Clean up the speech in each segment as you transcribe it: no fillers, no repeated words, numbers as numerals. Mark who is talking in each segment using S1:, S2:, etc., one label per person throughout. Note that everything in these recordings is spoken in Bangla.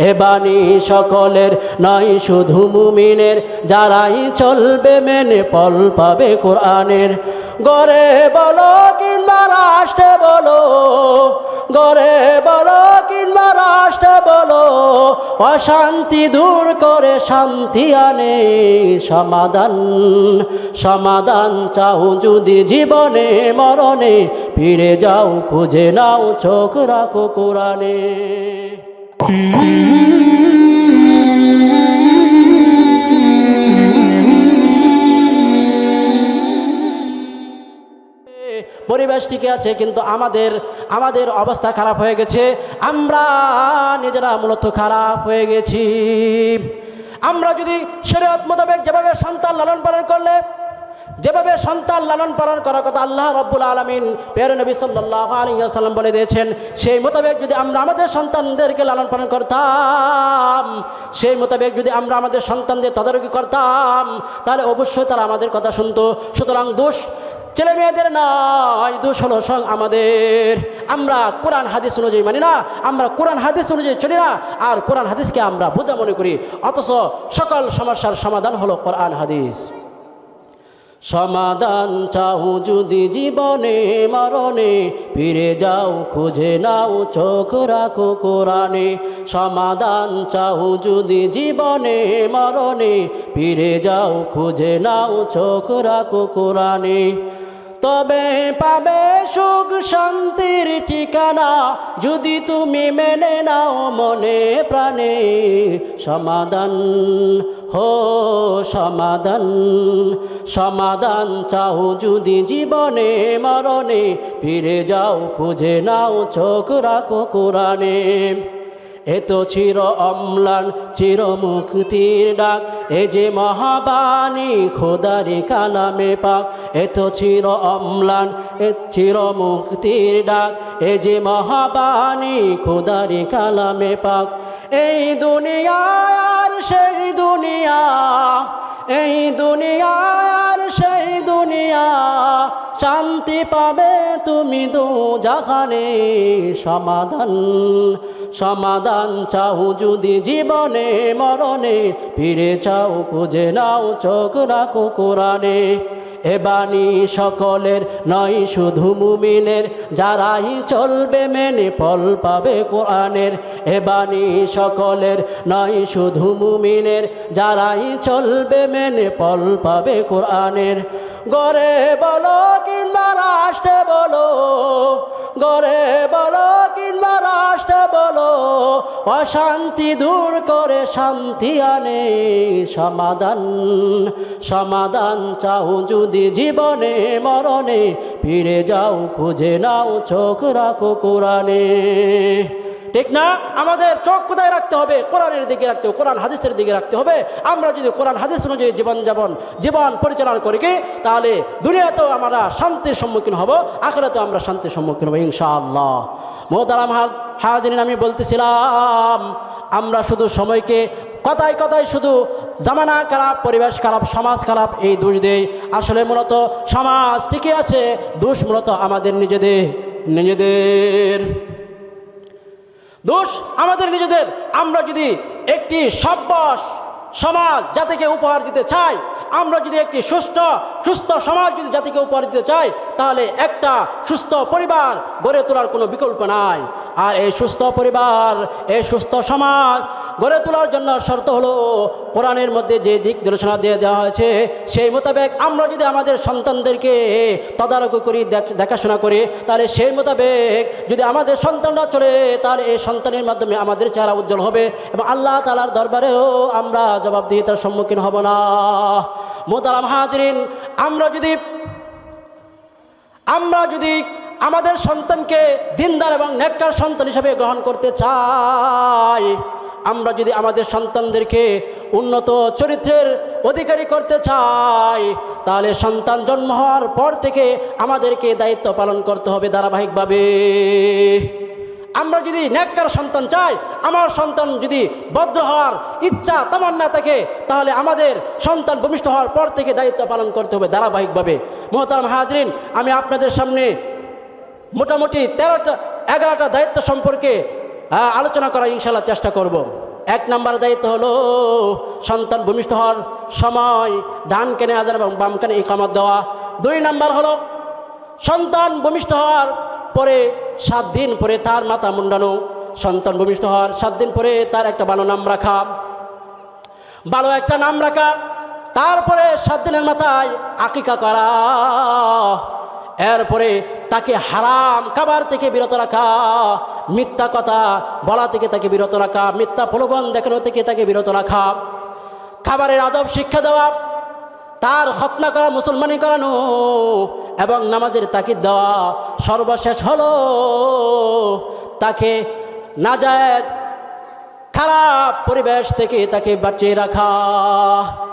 S1: এ বাণী সকলের নয় শুধু মুমিনের, যারাই চলবে মেনে ফল পাবে কোরআনের। গড়ে বলো কিংবা রাষ্ট্রে বলো, গড়ে বলো কিংবা রাষ্ট্রে বলো, অশান্তি দূর করে শান্তি আনে সমাধান। সমাধান চাও যদি জীবনে মরণে, ফিরে যাও খুঁজে নাও চোখ রাখো কোরআনে। পরিবেশ ঠিকই আছে, কিন্তু আমাদের অবস্থা খারাপ হয়ে গেছে। আমরা নিজেরা মূলত খারাপ হয়ে গেছি। আমরা যদি শরীয়ত মোতাবেক যেভাবে সন্তান লালন পালন করলে, যেভাবে সন্তান লালন পালন করার কথা আল্লাহ রাব্বুল আলামিন প্রিয় নবী সাল্লাল্লাহু আলাইহি ওয়াসাল্লাম বলে দিয়েছেন, সেই মোতাবেক যদি আমরা আমাদের সন্তানদেরকে লালন পালন করতাম, সেই মোতাবেক যদি আমরা আমাদের সন্তানদের তদারকি করতাম, তাহলে অবশ্যই তারা আমাদের কথা শুনতো। সুতরাং দোষ ছেলে মেয়েদের নয়, দোষ হলো আমাদের। আমরা কোরআন হাদিস অনুযায়ী মানি না, আমরা কোরআন হাদিস অনুযায়ী চলি না, আর কোরআন হাদিসকে আমরা বোঝা মনে করি, অথচ সকল সমস্যার সমাধান হলো কোরআন হাদিস। সমাধান চাও যদি জীবনে মরণে, ফিরে যাও খুঁজে নাও চোখ রাখো কোরআনে। সমাধান চাও যদি জীবনে মরণে, ফিরে যাও খুঁজে নাও চোখ রাখো কোরআনে। তবে পাবে সুখ শান্তির ঠিকানা, যদি তুমি মেনে নাও মনে প্রাণে। সমাধান হো সমাধান, সমাধান চাও যদি জীবনে মরণে, ফিরে যাও খুঁজে নাও চোখ রাখো কোরআনে। এত চির অম্লান চির মুক্তির ডাক, এ যে মহাবাণী খোদারি কালামে পাক। এত চির অম্লান চির মুক্তির ডাক, এ যে মহাবাণী খোদারি কালামে পাক। এই দুনিয়া আর সেই দুনিয়া, এই দুনিয়া আর সেই দুনিয়া, শান্তি পাবে তুমি দু জাহানে। সমাধান সমাধান চাও যদি জীবনে মরণে, ফিরে চাও খুঁজে নাও চোখ রাখো কোরআনে। এ বাণী সকলের নয় শুধু মুমিনের, যারাই চলবে মেনে ফল পাবে কোরআনের। এ বাণী সকলের নয় শুধু মুমিনের, যারাই চলবে মেনে ফল পাবে কোরআনের। গড়ে বলো কিংবা রাষ্ট্রে বলো, গড়ে বলো কিংবা রাষ্ট্রে বলো, অশান্তি দূর করে শান্তি আনে সমাধান। সমাধান চাও যদি জীবনে মরণে, ফিরে যাও খুঁজে নাও চোখ রাখো কোরআনে। ঠিক না? আমাদের চোখ কোথায় রাখতে হবে? কোরআনের দিকে রাখতে হবে, কোরআন হাদিসের দিকে রাখতে হবে। আমরা যদি কোরআন হাদিস অনুযায়ী জীবন পরিচালনা করি কি, তাহলে দুনিয়াতেও আমরা শান্তির সম্মুখীন হব, আখিরাতেও আমরা শান্তির সম্মুখীন হব ইনশাআল্লাহ। মোহতারাম হাজিরিন, আমি বলতেছিলাম, আমরা শুধু সময়কে কথায় কথায় শুধু জামানা খারাপ, পরিবেশ খারাপ, সমাজ খারাপ এই দোষ দেই। আসলে মূলত সমাজ ঠিকই আছে, দোষ মূলত আমাদের নিজেদের দোষ আমাদের নিজেদের। আমরা যদি একটি সভ্য সমাজ জাতিকে উপহার দিতে চাই, আমরা যদি একটি সুস্থ সমাজ যদি জাতিকে উপহার দিতে চাই, তাহলে একটা সুস্থ পরিবার গড়ে তোলার কোনো বিকল্প নাই। আর এই সুস্থ পরিবার, এই সুস্থ সমাজ গড়ে তোলার জন্য শর্ত হলো, কোরআনের মধ্যে যে দিক নির্দেশনা দিয়ে দেওয়া হয়েছে, সেই মোতাবেক আমরা যদি আমাদের সন্তানদেরকে তদারকি করি, দেখাশোনা করি, তাহলে সেই মোতাবেক যদি আমাদের সন্তানরা চলে, তাহলে এই সন্তানের মাধ্যমে আমাদের চেহারা উজ্জ্বল হবে এবং আল্লাহ তাআলার দরবারেও আমরা জবাবদিহিতার সম্মুখীন হব না। মোহতারাম হাজিরিন, আমরা যদি আমাদের সন্তানকে দিনদার এবং নেককার সন্তান হিসেবে গ্রহণ করতে চাই, আমরা যদি আমাদের সন্তানদেরকে উন্নত চরিত্রের অধিকারী করতে চাই, তাহলে সন্তান জন্ম হওয়ার পর থেকে আমাদেরকে দায়িত্ব পালন করতে হবে ধারাবাহিকভাবে। আমরা যদি নেককার সন্তান চাই, আমার সন্তান যদি ভদ্র হওয়ার ইচ্ছা তামান্না থাকে, তাহলে আমাদের সন্তান ভূমিষ্ঠ হওয়ার পর থেকে দায়িত্ব পালন করতে হবে ধারাবাহিকভাবে। মোহতারাম হাজরিন, আমি আপনাদের সামনে মোটামুটি 11টা দায়িত্ব সম্পর্কে আলোচনা করার ইনশাআল্লাহ চেষ্টা করব। এক নম্বর দায়িত্ব হলো সন্তান ভূমিষ্ঠ হওয়ার সময় ডান কানে আযান এবং বাম কানে ইকামত দেওয়া। 2 নম্বর হলো সন্তান ভূমিষ্ঠ হওয়ার পরে 7 দিন পরে তার মাথা মুন্ডানো। সন্তান ভূমিষ্ঠ হওয়ার 7 দিন পরে তার একটা ভালো নাম রাখা, ভালো একটা নাম রাখা। তারপরে 7 দিনের মাথায় আকিকা করা। এরপরে তাকে হারাম খাবার থেকে বিরত রাখা, মিথ্যা কথা বলা থেকে তাকে বিরত রাখা, মিথ্যা প্রলোভন দেখানো থেকে তাকে বিরত রাখা, খাবারের আদব শিক্ষা দেওয়া, তার খতনা করা, মুসলমানি করানো এবং নামাজের তাকিদ দেওয়া। সর্বশেষ হলো তাকে নাজায়েজ খারাপ পরিবেশ থেকে তাকে বাঁচিয়ে রাখা।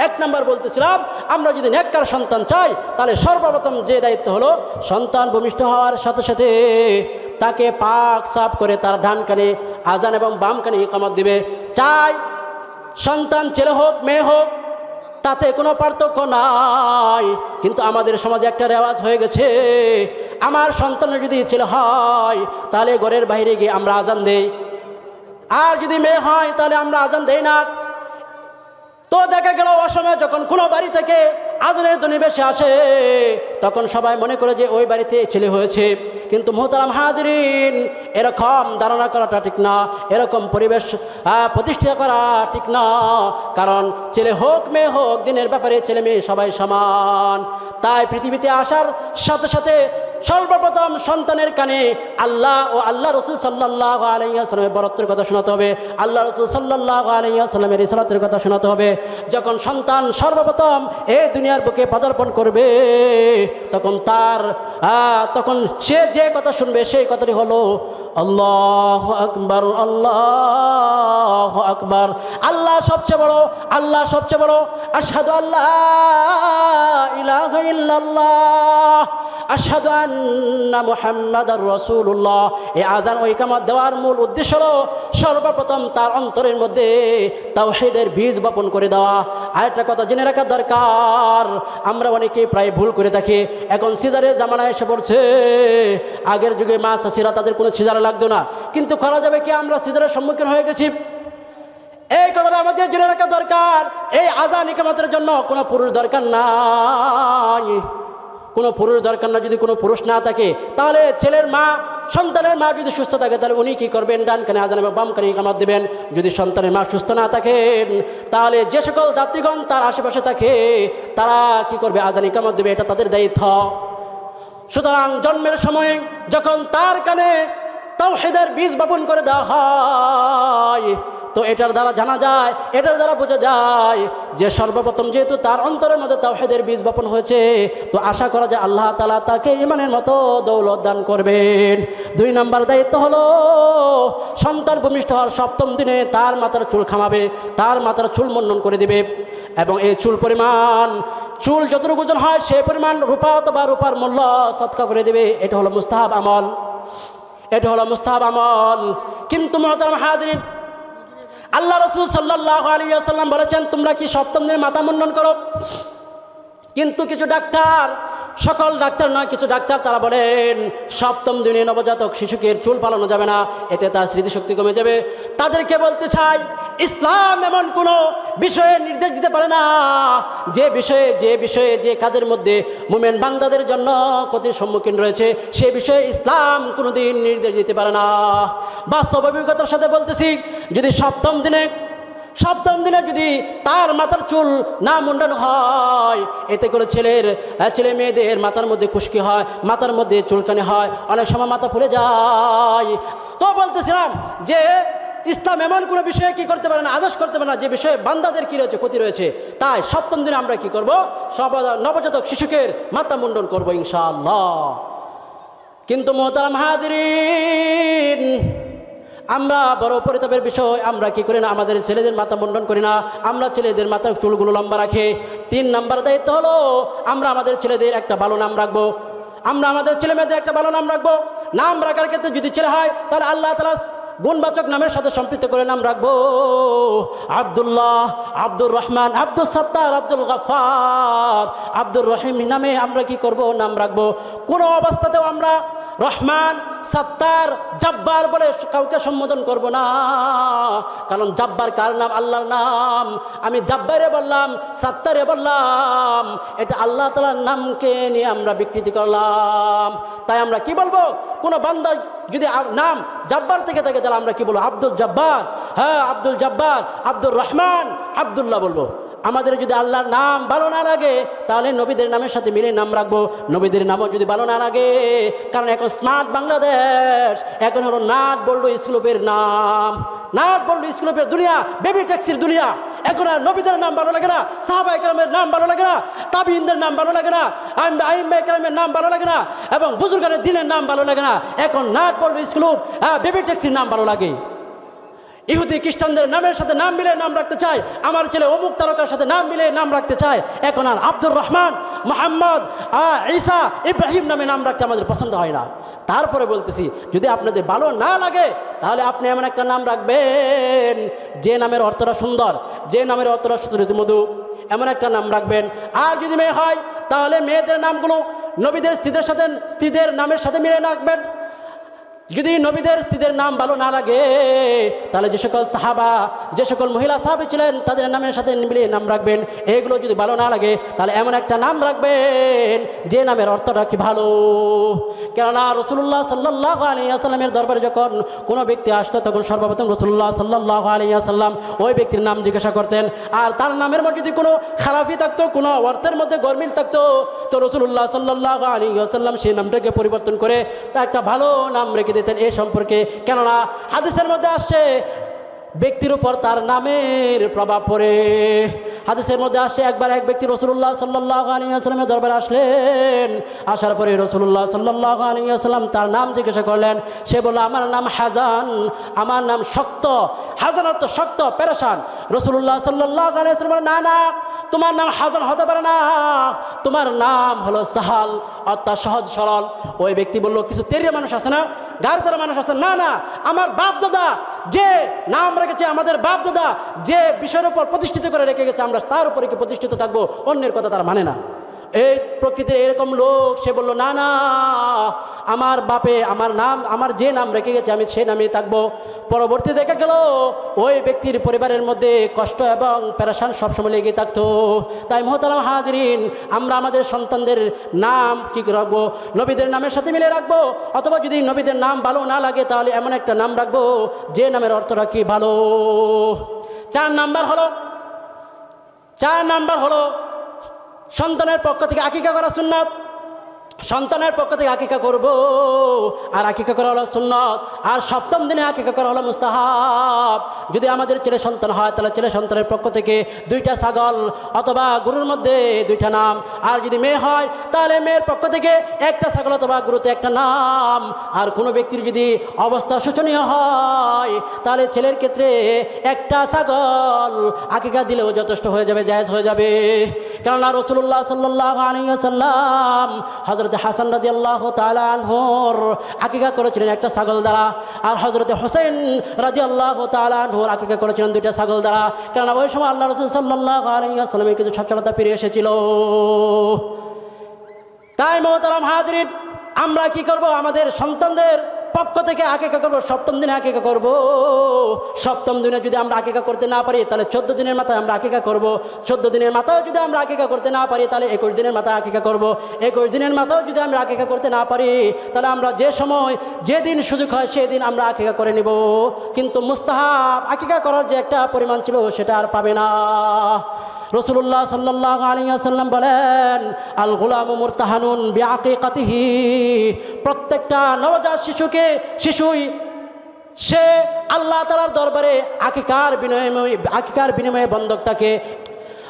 S1: 1 নম্বর বলতেছিলাম, আমরা যদি নেককার সন্তান চাই তাহলে সর্বপ্রথম যে দায়িত্ব হলো সন্তান ভূমিষ্ঠ হওয়ার সাথে সাথে তাকে পাক সাফ করে তার ডান কানে আযান এবং বাম কানে ইকামত দিবে। চাই সন্তান ছেলে হোক মেয়ে হোক তাতে কোনো পার্থক্য নাই। কিন্তু আমাদের সমাজে একটা রেওয়াজ হয়ে গেছে, আমার সন্তান যদি ছেলে হয় তাহলে ঘরের বাইরে গিয়ে আমরা আযান দেই, আর যদি মেয়ে হয় তাহলে আমরা আযান দেই না। তো দেখা গেল অসময়ে যখন কোনো বাড়ি থেকে আযানের ধ্বনি ভেসে আসে তখন সবাই মনে করে যে ওই বাড়িতে ছেলে হয়েছে। কিন্তু মুহতারাম হাজিরিন, এরকম ধারণা করাটা ঠিক না, এরকম পরিবেশ প্রতিষ্ঠা করা ঠিক না। কারণ ছেলে হোক মেয়ে হোক, দিনের ব্যাপারে ছেলে মেয়ে সবাই সমান। তাই পৃথিবীতে আসার সাথে সাথে সর্বপ্রথম সন্তানের কানে আল্লাহ ও আল্লাহ রসুল সাল্লাল্লাহু আলাইহি ওয়াসাল্লামের বরত্বের কথা শোনাতে হবে, আল্লাহ রসুল সাল্লাল্লাহু আলাইহি ওয়াসাল্লামের রিসালাতের কথা শোনাতে হবে। যখন সন্তান সর্বপ্রথম এই দুনিয়ার বুকে পদার্পণ করবে তখন সে যে কথা শুনবে সেই কথাটি হলো আল্লাহু আকবার, আল্লাহু আকবার, আল্লাহ সবচেয়ে বড়, আল্লাহ সবচেয়ে বড়, আশহাদু আল্লা ইলাহা ইল্লাল্লাহ, আশহাদু আন্না মুহাম্মাদার রাসূলুল্লাহ। এই আযান ও ইকামত দেওয়ার মূল উদ্দেশ্য হলো সর্বপ্রথম তার অন্তরের মধ্যে তাওহীদের বীজ বপন করে দেওয়া। আরেকটা কথা জেনে রাখা দরকার, আমরা অনেকে প্রায় ভুল করে থাকি। এখন সিজারের জামানা এসে পড়ছে। আগের যুগে মা চাচিরা তাদের কোনো সিজার লাগতো না, কিন্তু করা যাবে কি আমরা সিজারের সম্মুখীন হয়ে গেছি। এই কথাটা আমাদের জেনে রাখা দরকার। এই আযান ইকামতের জন্য কোনো পুরুষ দরকার নাই, কোনো পুরুষ দরকার না। যদি কোনো পুরুষ না থাকে তাহলে ছেলের মা, সন্তানের মা যদি সুস্থ থাকে তাহলে উনি কি করবেন? ডান কানে আযান এবং বাম কানে ইকামত দিবেন। যদি সন্তানের মা সুস্থ না থাকেন তাহলে যে সকল যাত্রীগণ তার আশেপাশে থাকে তারা কি করবে? আযান ইকামত দেবে, এটা তাদের দায়িত্ব। সুতরাং জন্মের সময় যখন তার কানে তাওহীদের বীজ বপন করে দেওয়া হয় তো এটার দ্বারা জানা যায়, এটার দ্বারা বোঝা যায় যে সর্বপ্রথম যেহেতু তার অন্তরের মধ্যে তাওহীদের বীজ বপন হয়েছে তো আশা করা যায় আল্লাহ তাআলা তাকে ঈমানের মতো দৌলত দান করবেন। 2 নম্বর দায়িত্ব হলো সন্তান ভূমিষ্ঠ হওয়ার 7ম দিনে তার মাথার চুল খামাবে, তার মাথার চুল মুন্ডন করে দিবে এবং এই চুল পরিমাণ, চুল যতটুকু ওজন হয় সেই পরিমাণ রূপা অথবা রূপার মূল্য সদকা করে দিবে। এটা হলো মুস্তাহাব আমল, এটা হলো মুস্তাহাব আমল। কিন্তু মুহতারাম হাজিরিন, আল্লাহ রসুল সাল্লাল্লাহু আলাইহি ওয়াসাল্লাম বলেছেন তোমরা কি 7ম দিনে মাথা মুন্ডন করো? কিন্তু কিছু ডাক্তার, সকল ডাক্তার নয়, কিছু ডাক্তার তারা বলেন 7ম দিনে নবজাতক শিশুকে চুল পালানো যাবে না, এতে তার স্মৃতিশক্তি কমে যাবে। তাদেরকে বলতে চাই ইসলাম এমন কোনো বিষয়ে নির্দেশ দিতে পারে না যে কাজের মধ্যে মুমিন বান্দাদের জন্য ক্ষতির সম্মুখীন রয়েছে, সে বিষয়ে ইসলাম কোনোদিন নির্দেশ দিতে পারে না। বাস্তব অভিজ্ঞতার সাথে বলতেছি, যদি 7ম দিনে যদি তার মাথার চুল না মুন্ডানো হয় এতে করে ছেলে মেয়েদের মাথার মধ্যে খুশকি হয়, মাথার মধ্যে চুলকানি হয়, অনেক সময় মাথা ফুলে যায়। তো বলতেছিলাম যে ইসলাম এমন কোনো বিষয়ে কি করতে পারে না, আদেশ করতে পারে না যে বিষয়ে বান্দাদের কি রয়েছে, ক্ষতি রয়েছে। তাই 7ম দিনে আমরা কি করব? নবজাতক শিশুকে মাথা মুন্ডন করবো ইনশাআল্লাহ। কিন্তু মুহতারাম হাজিরিন, আমরা বড় পরিতাপের বিষয়, আমরা কি করি না, আমাদের ছেলেদের মাথা মুন্ডন করি না, আমরা ছেলেদের মাথার চুলগুলো লম্বা রাখি। 3 নম্বর দায়িত্ব হলো আমরা আমাদের ছেলেদের একটা ভালো নাম রাখবো, আমরা আমাদের ছেলে মেয়েদের একটা ভালো নাম রাখবো। নাম রাখার ক্ষেত্রে যদি ছেলে হয় তাহলে আল্লাহ তাআলা গুণবাচক নামের সাথে সম্পৃক্ত করে নাম রাখবো। আব্দুল্লাহ, আব্দুর রহমান, আব্দুল সত্তার, আব্দুল গফফার, আব্দুর রহিম নামে আমরা কি করব? নাম রাখবো। কোনো অবস্থাতেও আমরা রহমান, সত্তার, জব্বার বলে কাউকে সম্বোধন করব না, কারণ জব্বার কার নাম? আল্লাহর নাম। আমি জব্বারে বললাম, সত্তারে বললাম, এটা আল্লাহ তাআলার নামকে নিয়ে আমরা বিকৃতি করলাম। তাই আমরা কি বলবো? কোনো বান্দা যদি নাম জব্বার থেকে থাকে তাহলে আমরা কি বলবো? আব্দুল জব্বার, হ্যাঁ আব্দুল জব্বার, আব্দুর রহমান, আব্দুল্লাহ বলবো। আমাদের যদি আল্লাহর নাম ভালো না লাগে তাহলে নবীদের নামের সাথে মিলে নাম রাখবো। নবীদের নামও যদি ভালো না লাগে, কারণ এখন স্মার্ট বাংলাদেশ, এখন হলো নাট বল্টু স্কুলের নাম, নাট বল্টু স্কুলের দুনিয়া, বেবি ট্যাক্সির দুনিয়া। এখন আর নবীদের নাম ভালো লাগে না, সাহাবায়ে কেরামের নাম ভালো লাগে না, তাবিঈনদের নাম ভালো লাগে না, আইম্মায়ে কেরামের নাম ভালো লাগে না, এবং বুজুর্গানের দ্বীনের নাম ভালো লাগে না। এখন নাট বল্টু স্কুল, বেবি ট্যাক্সির নাম ভালো লাগে। ইহুদি খ্রিস্টানদের নামের সাথে নাম মিলে নাম রাখতে চায়, আমার ছেলে অমুক তারকার সাথে নাম মিলে নাম রাখতে চায়। এখন আর আব্দুর রহমান, মোহাম্মদ, ঈসা, ইব্রাহিম নামে নাম রাখতে আমাদের পছন্দ হয় না। তারপরে বলতেছি, যদি আপনাদের ভালো না লাগে তাহলে আপনি এমন একটা নাম রাখবেন যে নামের অর্থটা সুন্দর, যে নামের অর্থটা মধু, এমন একটা নাম রাখবেন। আর যদি মেয়ে হয় তাহলে মেয়েদের নামগুলো নবীদের স্ত্রীদের নামের সাথে মিলে রাখবেন। যদি নবীদের স্ত্রীদের নাম ভালো না লাগে তাহলে যে সকল সাহাবা, যে সকল মহিলা সাহাবী ছিলেন তাদের নামের সাথে মিলিয়ে নাম রাখবেন। এগুলো যদি ভালো না লাগে তাহলে এমন একটা নাম রাখবেন যে নামের অর্থটা কি ভালো। কেননা রাসূলুল্লাহ সাল্লাল্লাহু আলাইহি ওয়াসাল্লামের দরবারে যখন কোনো ব্যক্তি আসতো তখন সর্বপ্রথম রাসূলুল্লাহ সাল্লাল্লাহু আলাইহি ওয়াসাল্লাম ওই ব্যক্তির নাম জিজ্ঞাসা করতেন। আর তার নামের মধ্যে যদি কোনো খারাপি থাকতো, কোনো অর্থের মধ্যে গরমিল থাকতো, তো রাসূলুল্লাহ সাল্লাল্লাহু আলাইহি ওয়াসাল্লাম সেই নামটাকে পরিবর্তন করে তা একটা ভালো নাম রেখে দিতেন এ সম্পর্কে। কেননা হাদিসের মধ্যে আসছে ব্যক্তির উপর তার নামের প্রভাব পড়ে। হাদিসের মধ্যে আসছে একবার এক ব্যক্তি রাসূলুল্লাহ সাল্লাল্লাহু আলাইহি ওয়াসাল্লামের দরবারে আসলেন। আসার পরে রাসূলুল্লাহ সাল্লাল্লাহু আলাইহি ওয়াসাল্লাম তার নাম জিজ্ঞাসা করলেন। সে বলল, আমার নাম হাজান, আমার নাম শক্ত। হাজান অর্থ শক্ত, পেরেশান। রাসূলুল্লাহ সাল্লাল্লাহু আলাইহি ওয়াসাল্লাম, না না, তোমার নাম হাজান হতে পারে না, তোমার নাম হলো সাহাল, অর্থাৎ সহজ সরল। ওই ব্যক্তি বলল, কিছু তেরিয়া মানুষ আছে না, গাড়িতে মানুষ আছে, না না, আমার বাপ দাদা যে নাম রেখেছে, আমাদের বাপ দাদা যে বিষয়ের উপর প্রতিষ্ঠিত করে রেখে গেছে, আমরা তার উপরে কি প্রতিষ্ঠিত থাকবো, অন্যের কথা তারা মানে না। এই প্রকৃতির এরকম লোক। সে বলল, না না, আমার বাপে আমার নাম, আমার যে নাম রেখে গেছে আমি সেই নামেই থাকবো। পরবর্তী দেখা গেল ওই ব্যক্তির পরিবারের মধ্যে কষ্ট এবং পেরেশান সবসময় লেগে থাকতো। তাই মুহতারাম হাজিরিন, আমরা আমাদের সন্তানদের নাম কি রাখবো? নবীদের নামের সাথে মিলে রাখবো, অথবা যদি নবীদের নাম ভালো না লাগে তাহলে এমন একটা নাম রাখবো যে নামের অর্থটা কি ভালো। 4 নাম্বার হলো সন্তানের পক্ষ থেকে আকিকা করা সুন্নাত। সন্তানের পক্ষ থেকে আকিকা করব, আর আকিকা করা হলো সুন্নাত। আর 7ম দিনে আকিকা করা হলো মুস্তাহাব। যদি আমাদের ছেলে সন্তান হয় তাহলে ছেলে সন্তানের পক্ষ থেকে 2টা ছাগল অথবা গরুর মধ্যে 2টা নাম। আর যদি মেয়ে হয় তাহলে মেয়ের পক্ষ থেকে 1টা ছাগল অথবা গরুতে 1টা নাম। আর কোনো ব্যক্তির যদি অবস্থা শোচনীয় হয় তাহলে ছেলের ক্ষেত্রে 1টা ছাগল আকিকা দিলেও যথেষ্ট হয়ে যাবে, জায়েজ হয়ে যাবে। কেননা রাসূলুল্লাহ সাল্লাল্লাহু আলাইহি ওয়াসাল্লাম হযরত হাসান রাদিয়াল্লাহু তাআলা আনহুর আকিকা করেছিলেন 1টা ছাগল দ্বারা, আর হযরত হুসাইন রাদিয়াল্লাহু তাআলা আনহুর আকিকা করেছিলেন 2টা ছাগল দ্বারা। কারণ ওই সময় আল্লাহ রাসূল সাল্লাল্লাহু আলাইহি ওয়াসাল্লামের কিছু সচ্ছলতা ফিরে এসেছিল। তাই মুহতারাম হাজিরিন, আমরা কি করব? আমাদের সন্তানদের পক্ষ থেকে আকিকা করব, 7ম দিনে আকিকা করব। 7ম দিনে যদি আমরা আকিকা করতে না পারি তাহলে 14 দিনের মাথায় আমরা আকিকা করব। 14 দিনের মাথায় যদি আমরা আকিকা করতে না পারি তাহলে 21 দিনের মাথায় আকিকা করব। 21 দিনের মাথায় যদি আমরা আকিকা করতে না পারি তাহলে আমরা যে সময় যেদিন সুযোগ হয় সেদিন আমরা আকিকা করে নিব। কিন্তু মুস্তাহাব আকিকা করার যে একটা পরিমাণ ছিল সেটা আর পাবে না। রাসূলুল্লাহ সাল্লাল্লাহু আলাইহি ওয়াসাল্লাম বলেন, আল গুলামু মুরতাহানুন বিআকিকাতিহি। প্রত্যেকটা নবজাত শিশুই সে আল্লাহ তাআলার দরবারে আকিকার বিনিময়ে বন্ধক থাকে।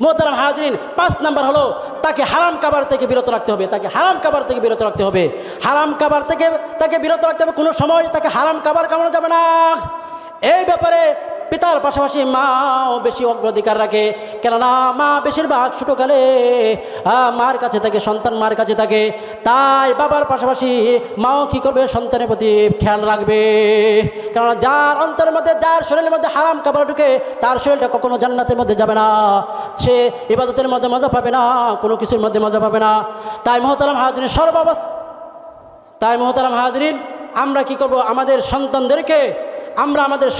S1: মুহতারাম হাজিরিন, 5 নাম্বার হলো তাকে হারাম খাবার থেকে বিরত রাখতে হবে। তাকে হারাম খাবার থেকে বিরত রাখতে হবে। হারাম খাবার থেকে তাকে বিরত রাখতে হবে। কোনো সময় তাকে হারাম খাবার খাওয়ানো যাবে না। এই ব্যাপারে পিতার পাশাপাশি মাও বেশি অগ্রাধিকার রাখে। কেননা মা বেশিরভাগ ছোটোকালে মার কাছে থাকে, সন্তান মার কাছে থাকে। তাই বাবার পাশাপাশি মাও কী করবে? সন্তানের প্রতি খেয়াল রাখবে। কেননা যার অন্তরের মধ্যে, যার শরীরের মধ্যে হারাম খাবার ঢুকে তার শরীরটা কখনো জান্নাতের মধ্যে যাবে না। সে ইবাদতের মধ্যে মজা পাবে না, কোনো কিছুর মধ্যে মজা পাবে না। তাই মুহতারাম হাজিরিন, তাই মোহতারাম হাজরিন, আমরা কি করব? আমাদের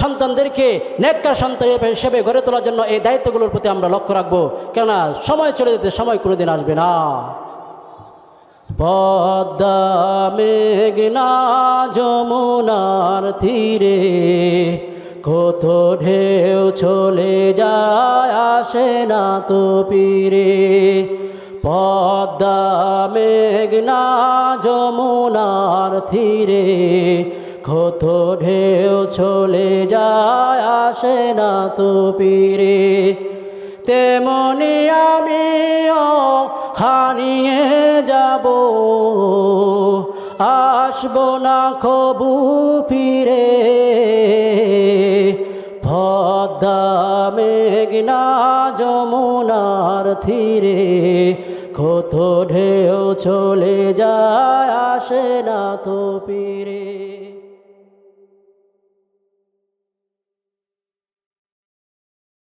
S1: সন্তানদেরকে নেককার সন্তান হিসেবে গড়ে তোলার জন্য এই দায়িত্বগুলোর প্রতি আমরা লক্ষ্য রাখবো। কেননা সময় চলে যেতে সময় কোনোদিন আসবে না। পদ্মা মেঘনা যমুনার তীরে কত ঢেউ চলে যায়, আসে না তো ফিরে। পদ্মা মেঘনা যমুনার তীরে কত ঢেউ চলে যায়, আসে না তো ফিরে। তেমনি আমিও হারিয়ে যাব, আসব না কবু ফিরে। পদ্মা মেঘনা যমুনার তীরে কত ঢেউ চলে যায়, আসে না তো ফিরে।